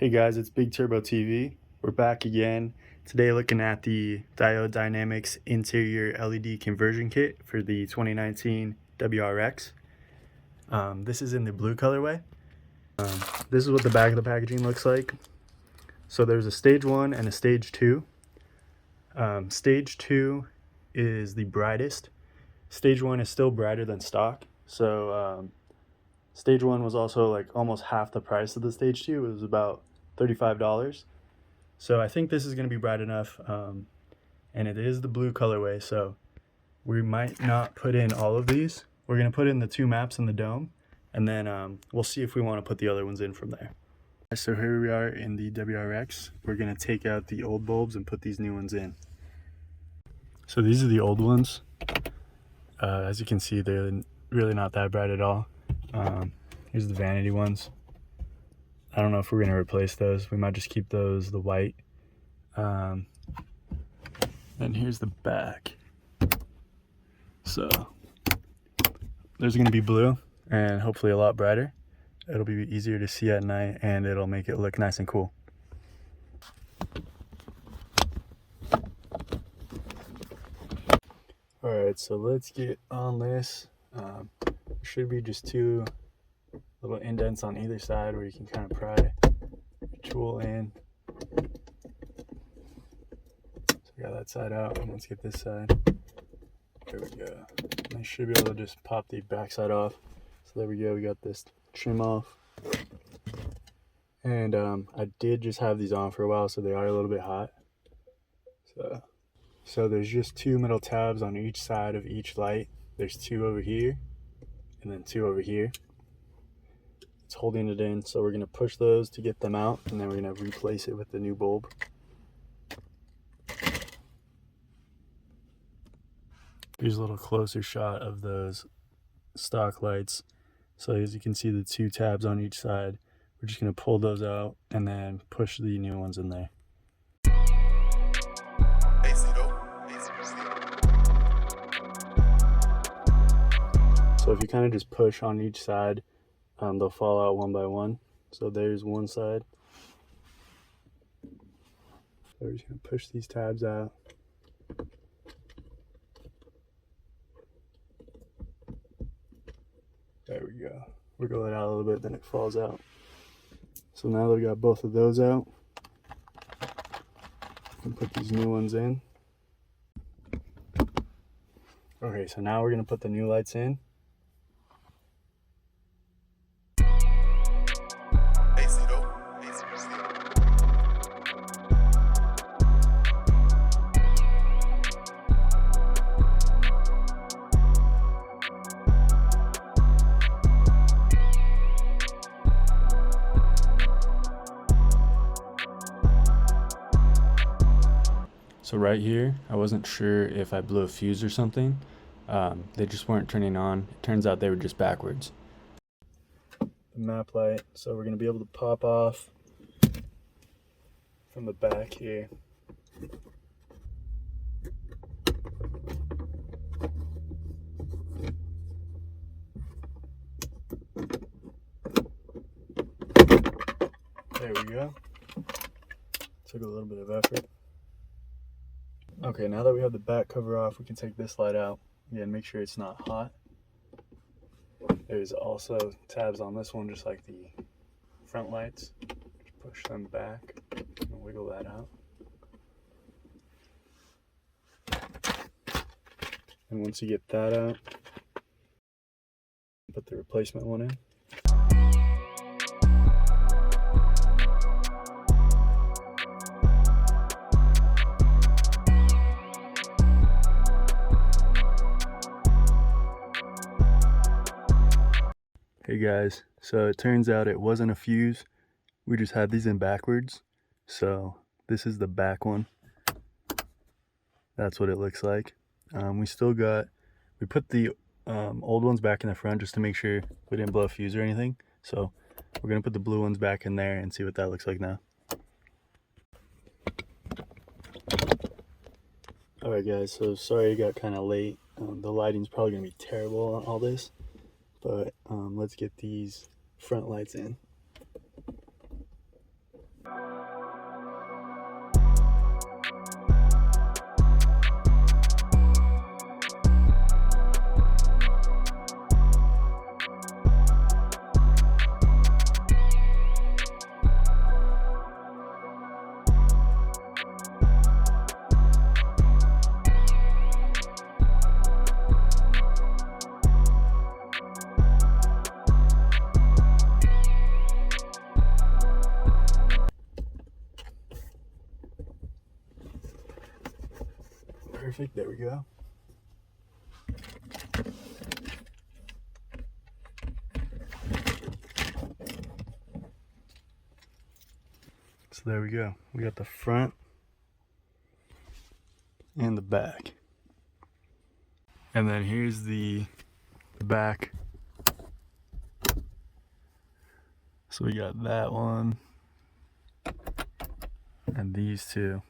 Hey guys, it's Big Turbo TV. We're back again. Today looking at the Diode Dynamics Interior LED conversion kit for the 2019 WRX. This is in the blue colorway. This is what the back of the packaging looks like. So there's a stage 1 and a stage 2. Stage 2 is the brightest. Stage 1 is still brighter than stock. So stage 1 was also like almost half the price of the stage 2. It was about $35. So I think this is going to be bright enough, and it is the blue colorway, so we might not put in all of these. We're going to put in the 2 maps in the dome, and then we'll see if we want to put the other ones in from there. So here we are in the WRX. We're going to take out the old bulbs and put these new ones in. So these are the old ones. As you can see, they're really not that bright at all. Here's the vanity ones. I don't know if we're going to replace those. We might just keep those, the white. And here's the back. So there's going to be blue and hopefully a lot brighter. It'll be easier to see at night and it'll make it look nice and cool. Alright, so let's get on this. There should be just 2 little indents on either side where you can kind of pry your tool in. So we got that side out, and let's get this side. There we go. And I should be able to just pop the back side off. So there we go, we got this trim off. And I did just have these on for a while, so they are a little bit hot. So there's just 2 metal tabs on each side of each light. There's 2 over here, and then 2 over here. It's holding it in, so we're going to push those to get them out, and then we're going to replace it with the new bulb. Here's a little closer shot of those stock lights. So as you can see, the 2 tabs on each side. We're just going to pull those out and then push the new ones in there. Hey, ceeto. So if you kind of just push on each side, they'll fall out one by one. So there's one side. So we're just going to push these tabs out. There we go. Wiggle it out a little bit, then it falls out. So now that we got both of those out, we can put these new ones in. Okay, so now we're going to put the new lights in. So right here, I wasn't sure if I blew a fuse or something. They just weren't turning on. It turns out they were just backwards. The map light, so we're going to be able to pop off from the back here. There we go. Took a little bit of effort. Okay, now that we have the back cover off, we can take this light out. Again, make sure it's not hot. There's also tabs on this one, just like the front lights. Just push them back and wiggle that out. And once you get that out, put the replacement one in. Hey guys, so it turns out it wasn't a fuse. We just had these in backwards. So this is the back one. That's what it looks like. We put the old ones back in the front just to make sure we didn't blow a fuse or anything. So we're gonna put the blue ones back in there and see what that looks like now. Alright guys, so sorry it got kind of late. The lighting's probably gonna be terrible on all this. But let's get these front lights in. Perfect, there we go. So there we go. We got the front and the back. And then here's the back. So we got that one and these two.